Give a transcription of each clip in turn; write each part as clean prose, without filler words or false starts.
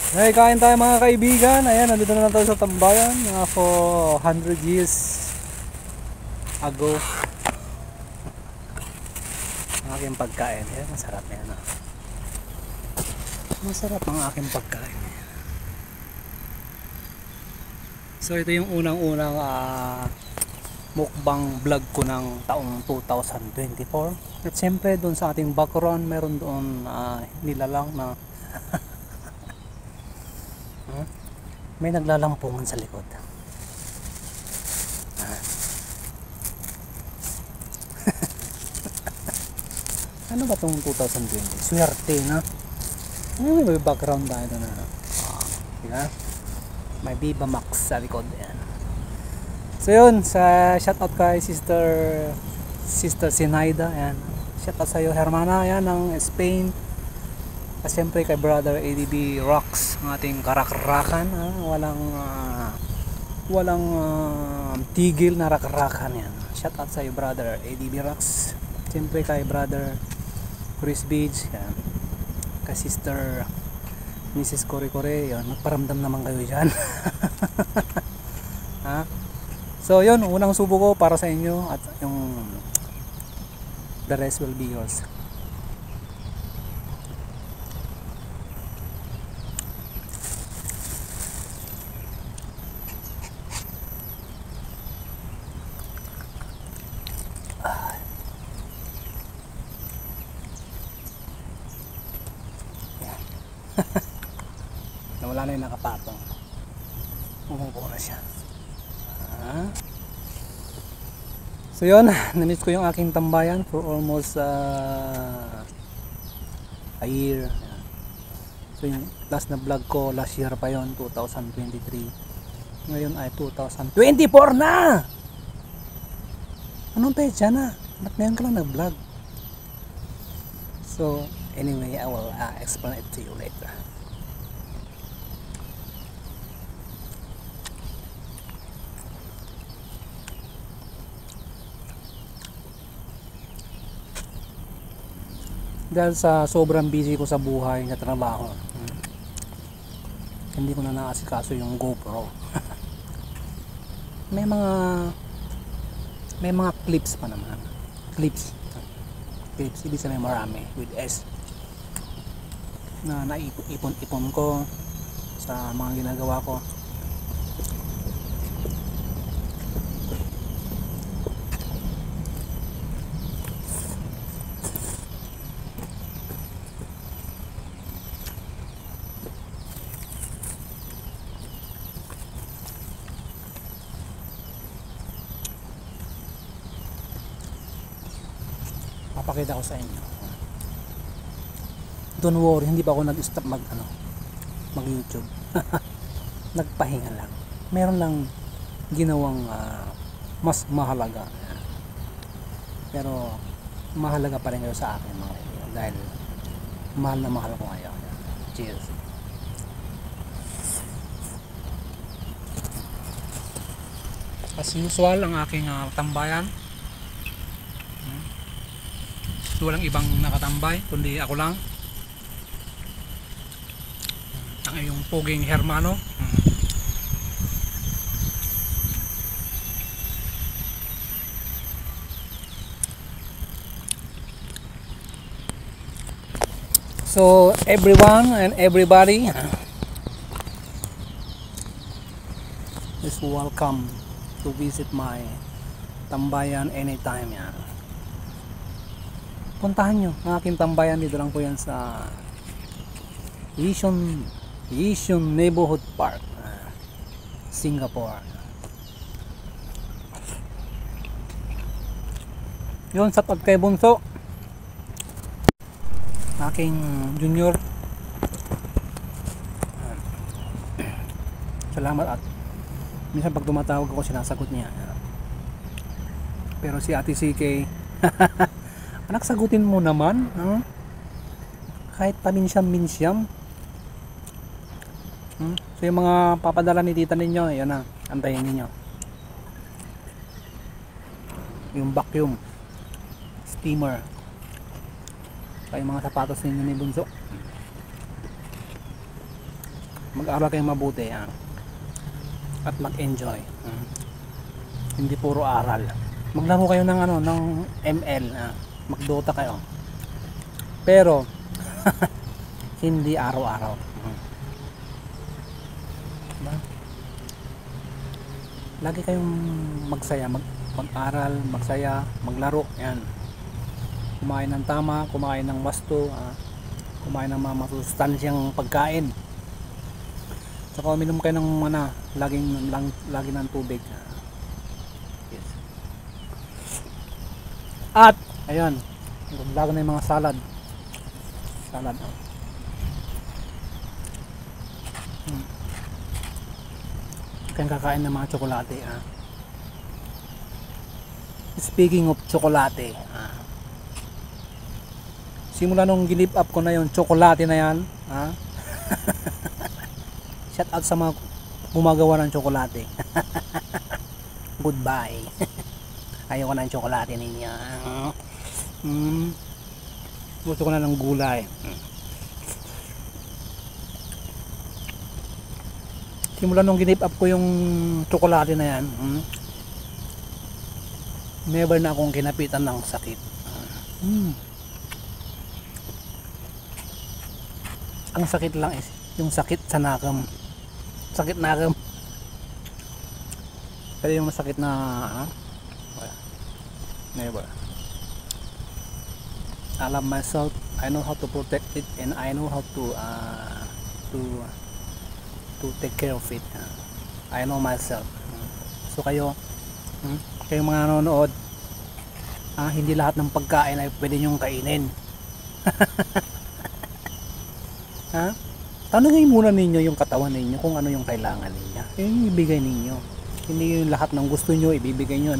Hey, kain tayo mga kaibigan. Ayan, nandito na tayo sa tambayan. Mga for 100 years ago. Ang aking pagkain. Ayan, masarap na yan. Masarap ang aking pagkain. So ito yung unang-unang mukbang vlog ko ng taong 2024. At siyempre doon sa ating background, meron doon nilalang na may naglalampungan sa likod. Ano ba itong 2020? Swerte na. May background tayo na. Diba? May Viva Max sa likod. Yan. So yun, sa shoutout kay Sister Sinaida. Yan. Shoutout sa iyo Hermana. Yan, ng Spain. At siyempre kay Brother ADB Rocks, ang ating karak-rakan. Walang tigil na rak-rakan yan. Shoutout sa iyo Brother ADB Rocks. Siyempre kay Brother Chris Beach. Yan. Kay Sister Mrs. Kore Kore. Yan. Magparamdam naman kayo dyan. Ha? So yun, unang subo ko para sa inyo. At yung the rest will be yours. Nawala na yung nakapatong. Umupo na siya. So yun, na-miss ko yung aking tambayan for almost a year. So yung last na vlog ko last year pa yon, 2023. Ngayon ay 2024 na. Anong petsa na? Ba't ngayon ka lang nag-vlog? So anyway, I will explain it to you later. Dahil sa sobrang busy ko sa buhay na trabaho, hindi ko na naasikaso yung GoPro. may mga clips pa naman. Clips ibig sabihin marami with S na naipon-ipon ko sa mga ginagawa ko. Papakita ko sa inyo. Don't worry, hindi pa ako nag-stop mag YouTube. Nagpahinga lang. Meron lang ginawang mas mahalaga. Pero mahalaga pa rin kayo sa akin mga kaibigan, dahil mahal na mahal ko ngayon. Cheers. As usual, ang aking tambayan. Walang ibang nakatambay kundi ako lang, ang iyong poging Hermano. So everyone and everybody is welcome to visit my tambayan anytime yan. Puntahan nyo ang aking tambayan. Dito lang po yan sa Yishun Neighborhood Park, Singapore. Yun, sa kay Bunso, aking junior. Salamat, at minsan pag tumatawag ako sinasagot niya. Pero si Ate CK anak, sagutin mo naman, kahit paminsyam-minsyam. So yung mga papadala ni tita ninyo, yan na, antayin ninyo. Yung vacuum steamer, pa yung mga sapatos ninyo ni Bunso. mag-aral kayong mabuti at mag-enjoy. Hindi puro aral. Maglaro kayo ng ano, ng ML, magdota kayo. Pero hindi araw-araw. Diba? Lagi kayong magsaya, mag-aral, magsaya, maglaro. Yan. Kumain ng tama, kumain ng wasto, kumain ng mga masustansyang pagkain. Saka uminom kayo ng lagi ng tubig. Yes. At ayun, naglago na yung mga salad. Kayong kakain ng mga tsokolate. Speaking of tsokolate, simula nung give up ko na yung tsokolate na yan, shout out sa mga gumagawa ng tsokolate. Goodbye. Ayoko na ng tsokolate ninyo. Gusto ko na ng gulay. Simula nung give up ko yung tsokolate na yan, never na akong kinapitan ng sakit. Ang sakit lang is yung sakit sa nakam. Sakit nakam. Pero yung masakit na wala. Never. I love myself. I know how to protect it, and I know how to take care of it. I know myself. So kayo, kayong mga nanonood, hindi lahat ng pagkain ay pwede nyong kainin. Tanungin muna ninyo yung katawan ninyo kung ano yung kailangan ninyo. Yung ibigay ninyo. Hindi yung lahat ng gusto nyo ibibigay nyo.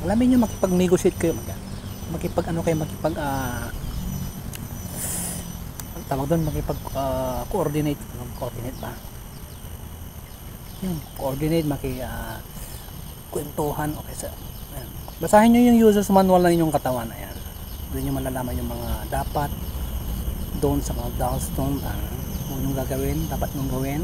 Alamin nyo, makipag-negotiate kayo. Tawag doon, makipag-coordinate. Coordinate ba? Coordinate, kwentuhan. Okay, so, basahin nyo yung user's manual na inyong katawan. Ayan. Doon nyo malalaman yung mga dapat, doon sa mga downstone, kung yung gagawin, dapat nung gawin.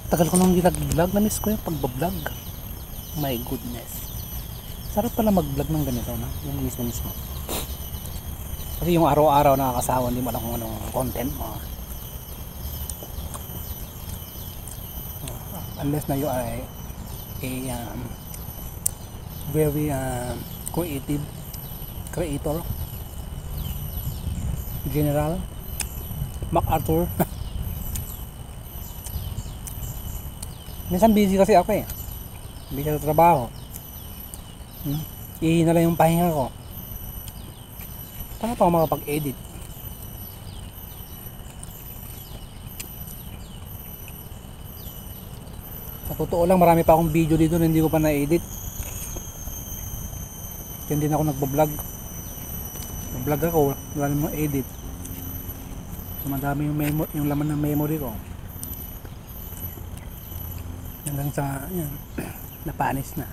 Tagal ko nung vlog, na-miss ko yung pagbablog. My goodness. Sarap pala mag-vlog ng ganito, na? Yung mismo. Kasi yung araw-araw nakakasawa, hindi mo alam kung anong content mo. Unless na you are a very creative creator, General MacArthur. Minsan busy kasi ako busy sa trabaho. Ihina lang yung pahinga ko. Paano pa ako makapag-edit? Sa totoo lang, marami pa akong video dito na hindi ko pa na-edit. Kaya din ako nagbablog. Nag-vlog ako, wala namang edit. So madami yung laman ng memory ko. Hanggang sa, yan, napanis na.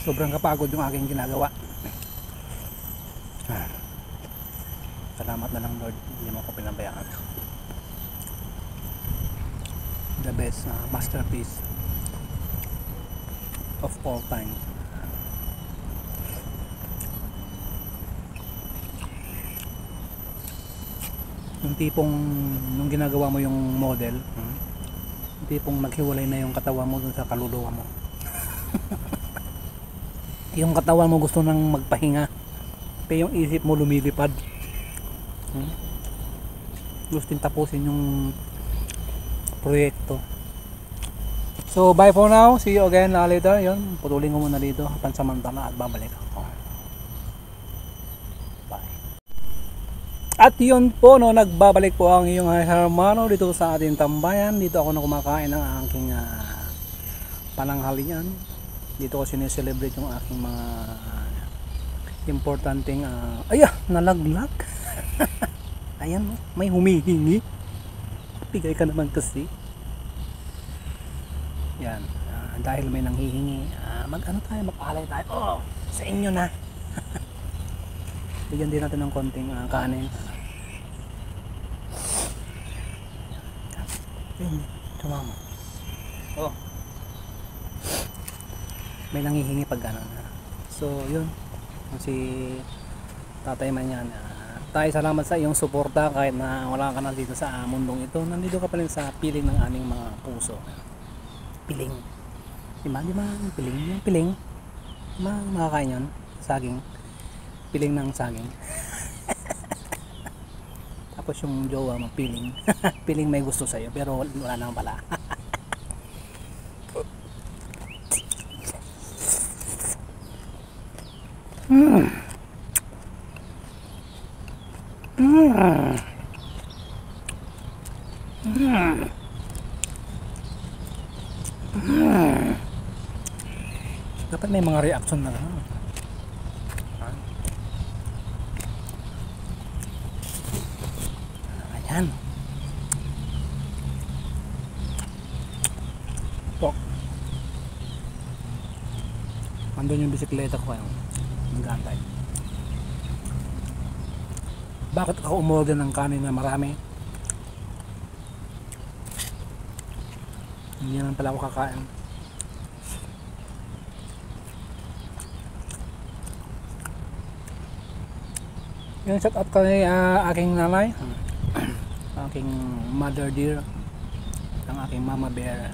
Sobrang kapagod yung aking ginagawa. Salamat na lang, Lord, hindi mo ako pinabayaan. The best masterpiece of all time. Yung tipong nung ginagawa mo yung model, yung tipong naghiwalay na yung katawan mo dun sa kaluluwa mo. Yung katawan mo gusto nang magpahinga, pero yung isip mo lumilipad. Gusto din tapusin yung proyekto. So bye for now, see you again later. Yun, putulin ko muna dito pansamantala at babalik ako. Bye. At yun po, no, nagbabalik po ang iyong hermano dito sa ating tambayan. Dito ako na kumakain ng aking pananghalian. Dito ko sineselebrate yung aking mga importanteng nalaglag. Ayan, no, may humihingi. Bigay ka naman kasi. Yan, dahil may nanghihingi, mag-alay tayo. Oh, sa inyo na. Bigyan din natin ng konting kanin. Ayun, tumama. Oh, may nanghihingi pag gano'n. So yun, si Tatay Manyan, tayo salamat sa iyong suporta kahit na wala ka na dito sa mundong ito. Nandito ka pa rin sa piling ng aming mga puso. Piling, di ba piling, yung piling, makakain yun, saging, piling ng saging. Tapos yung jowa mo piling. Piling may gusto sa'yo pero wala naman pala. Dapat may mga reaction na gano'n. Ayan. Pok. Andun yung bisikleta ko kayo. Nag-antay. Bakit ako umorder ng kanin na marami? Hindi naman pala ako kakain. Yung shout out kay aking nanay, aking mother dear, ang aking mama bear.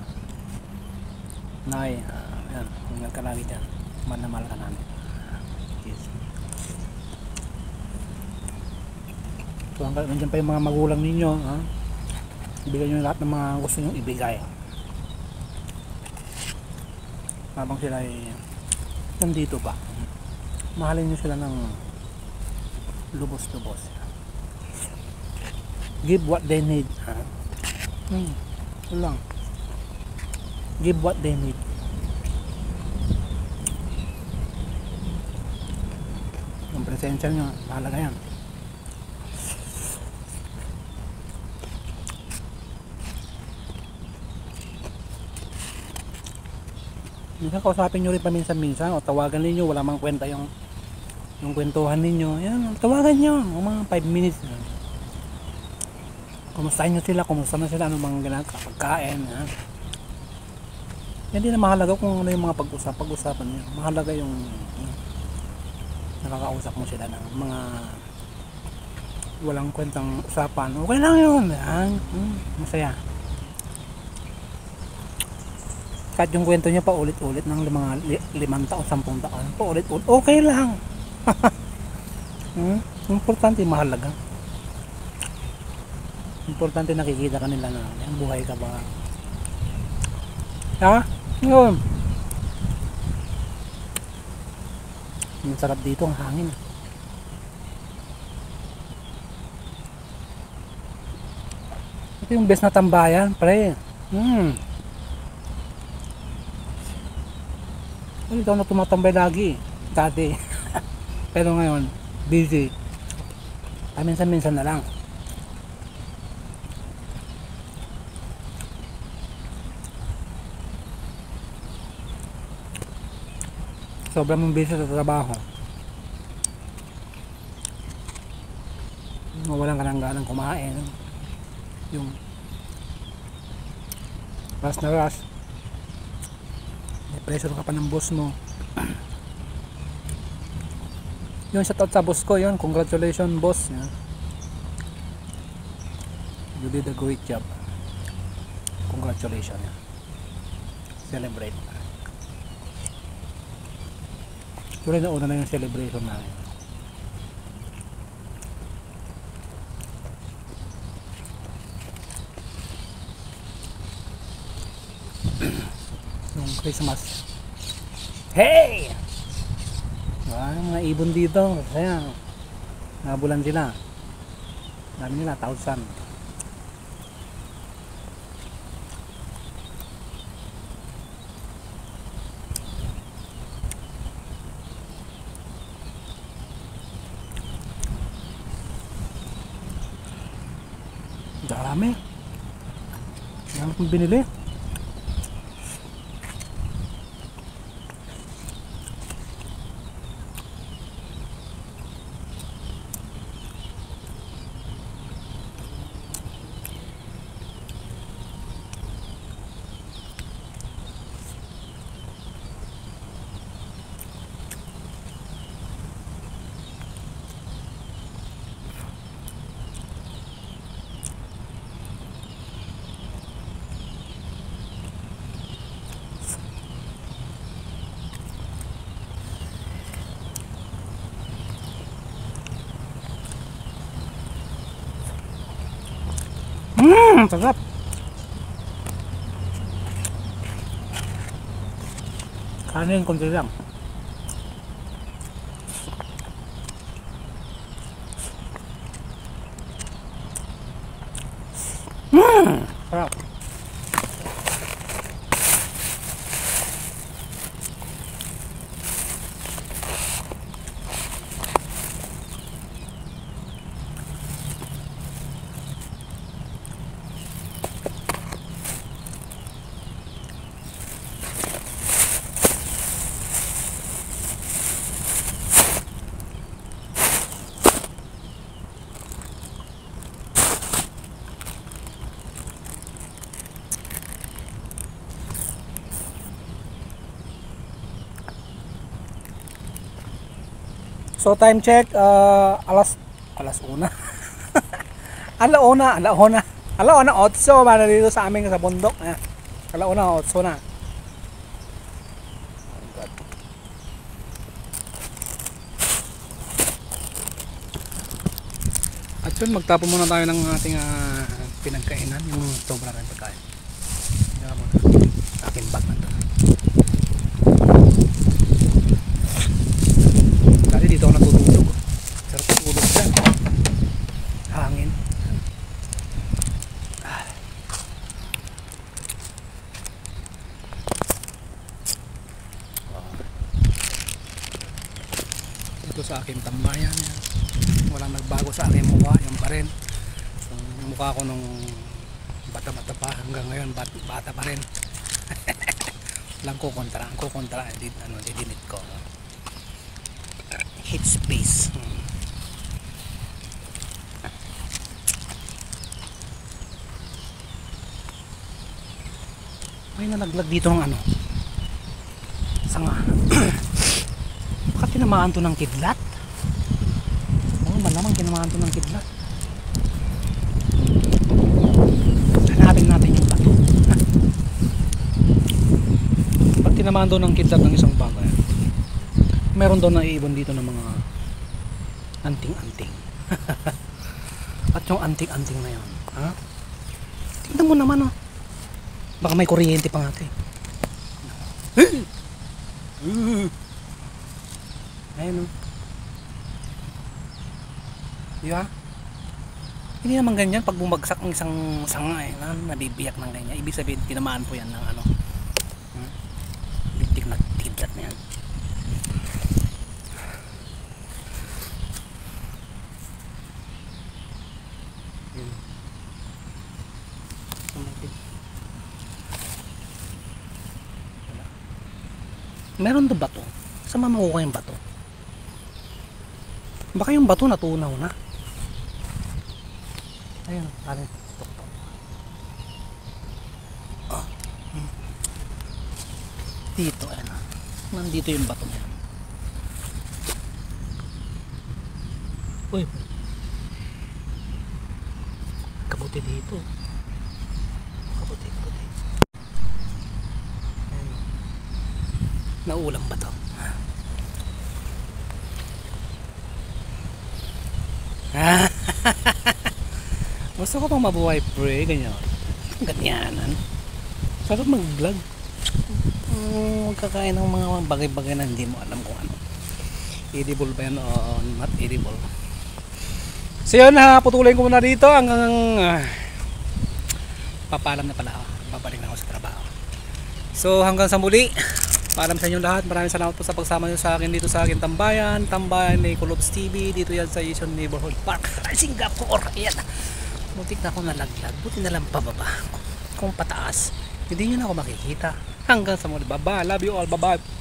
Nay, yan, hanggang ka lagi dyan. Mahal na mahal ka namin. Yes. So nandiyan pa yung mga magulang ninyo, ibigay nyo lahat ng mga gusto nyo ibigay. Habang sila ay nandito pa, mahalin nyo sila ng lubos-lubos. Give what they need. Yun lang. Give what they need. Ang presensya nyo, mahalaga yan. Minsan kausapin nyo rin paminsan-minsan o tawagan ninyo, wala mang kwenta yung kwentuhan ninyo. Yan, tawagan nyo mga 5 minutes. Kumustahin nyo sila, kumusta na sila, ano bang pagkain. Yan din na mahalaga kung ano yung mga pag-usapan nyo. Mahalaga yung nakakausap mo sila ng mga walang kwentang usapan. Okay lang yun. Masaya. Kahit yung kwento niya pa ulit-ulit ng mga 5 taon, 10 taon, pa ulit-ulit, okay lang. Importante, mahalaga. Importante nakikita ka nila na ang buhay ka ba. Yun. Ang sarap dito ang hangin. Ito yung best na tambayan, pre. Ikaw na tumatambay lagi dati. Pero ngayon busy. Minsan-minsan na lang. Sobrang busy sa trabaho. Walang ka nang ganang kumain. Yung rush na rush. Pressure ka pa ng boss mo. Yung shoutout sa boss ko, yun, congratulations boss. You did a great job. Congratulations. Celebrate. Tuloy na una na yung celebration namin. Christmas. Hey! Mga ibon dito. Kaya, nabulan sila. Dami nila, 1,000. Dami. Dami kong binili. Sarap. Kanin konti lang. Sarap. So time check, alas una. Alauna 8 para dito sa amin sa bundok. Alauna 8 na. At yun, magtapon muna tayo ng ating pinagkainan, yung sobra ng pagkain. Aking bag na to. Dito ako natutulog. Sarap tutulog dyan. Hangin. Ito sa aking tambayan. Walang nagbago sa aking mukha. Yung pa rin. Yung mukha ko nung bata-bata pa hanggang ngayon bata pa rin. Lang kukontra. Ang kukontra. Didinit ko. Hit space. May nalaglag dito ng sanga. Baka tinamaan to ng kidlat. Oo, malamang tinamaan to ng kidlat. Hanapin natin yung bato. Pag tinamaan to ng kidlat ng isang bagay, meron daw na iibon dito ng mga anting-anting. At yung anting-anting na yun, tingnan mo naman, baka may kuryente pa nga ito. Ayun, di ba? Hindi naman ganyan pag bumagsak ng isang sanga nabibiyak ng ganyan. Ibig sabihin tinamaan po yan ng bitik na kidlat na yan. Meron do bato. Saan makukuha yung bato? Baka yung bato natunaw na. Ayun, tarin. Tok-tok. Dito, nandito yung bato niya. Uy. Kabuti dito. Kabuti. Naulang ba to? Gusto ko pang mabuhay pre, ganyan. Ganyanan. Sarap mag-vlog. magkakain ng mga bagay-bagay na hindi mo alam kung ano. Edible ba yan o not edible. So yun, putulin ko muna dito hanggang papaalam na pala ako. Babalik na ako sa trabaho. So hanggang sa muli, paalam sa inyo lahat. Maraming salamat po sa pagsama nyo sa akin dito sa akin tambayan ni Kulobs TV. Dito yan sa Asian Neighborhood Park, Singapore. Ayan, muntik na ako nalaglag, buti na lang pababa. Kung pataas, hindi nyo na ako makikita. Hanggang sa muli, bye bye, love you all, bye bye.